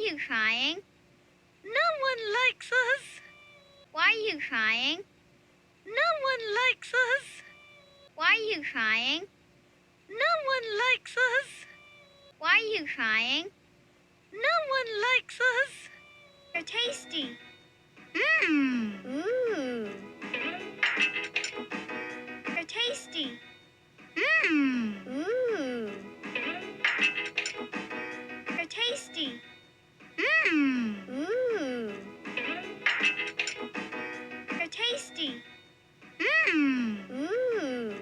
you crying? No one likes us. Why are you crying? No one likes us. Why are you crying? No one likes us. Why are you crying? No one likes us. They're tasty. Mmm. Ooh. They're tasty. Mmm. Ooh. They're tasty. Mmm. Ooh. They're tasty. Mmm. Ooh.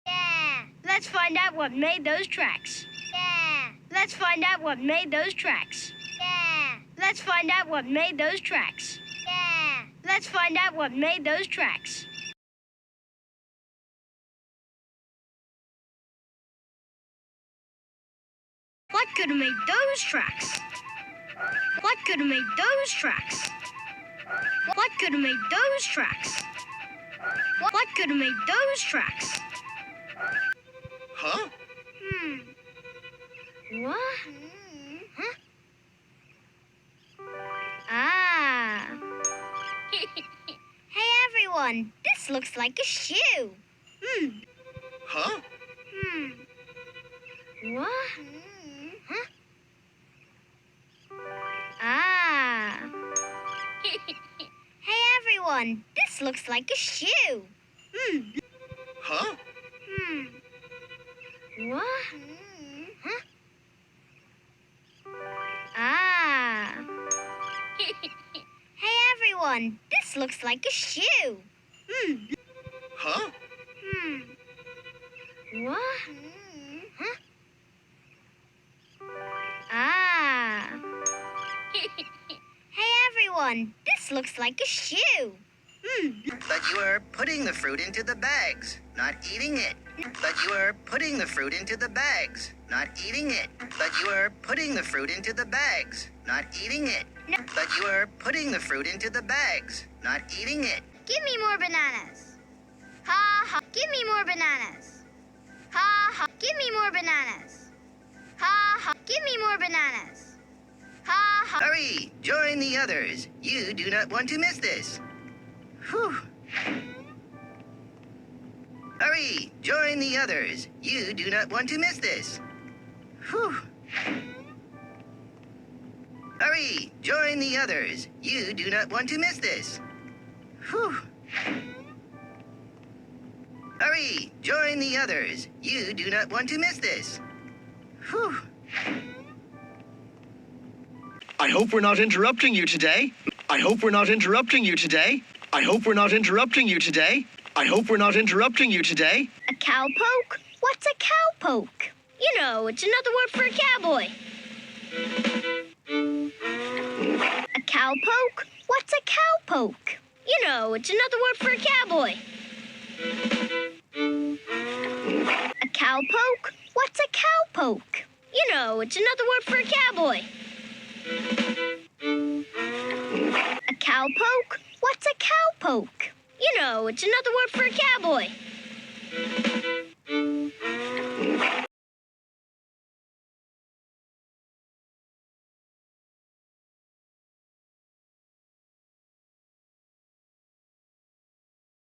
Yeah. Let's find out what made those tracks. Yeah. Let's find out what made those tracks. Yeah. Let's find out what made those tracks. Yeah. Let's find out what made those tracks. What could have made those tracks? What could have made those tracks? What could have made those tracks? What could have made those tracks? Huh? What? Huh? Ah. Hey everyone, this looks like a shoe. Huh? What? Huh? Ah. Hey everyone, this looks like a shoe. Huh? What? Huh? Ah. Hey everyone, this looks like a shoe. Huh? What? Huh? Ah. Hey everyone, this looks like a shoe. But you are putting the fruit into the bags, not eating it. But you are putting the fruit into the bags, not eating it. But you are putting the fruit into the bags, not eating it. No. But you are putting the fruit into the bags, not eating it. Give me more bananas. Ha ha. Give me more bananas. Ha ha. Give me more bananas. Ha ha. Give me more bananas. Ha ha. Hurry, join the others. You do not want to miss this. Whew. Hurry, join the others. You do not want to miss this. Whew. Hurry, join the others. You do not want to miss this. Whew. Hurry, join the others. You do not want to miss this. Whew. I hope we're not interrupting you today. I hope we're not interrupting you today. I hope we're not interrupting you today. I hope we're not interrupting you today. A cowpoke? What's a cowpoke? You know, it's another word for a cowboy. A cowpoke? What's a cowpoke? You know, it's another word for a cowboy. A cowpoke? What's a cowpoke? You know, it's another word for a cowboy. A cowpoke? What's a cowpoke? You know, it's another word for a cowboy.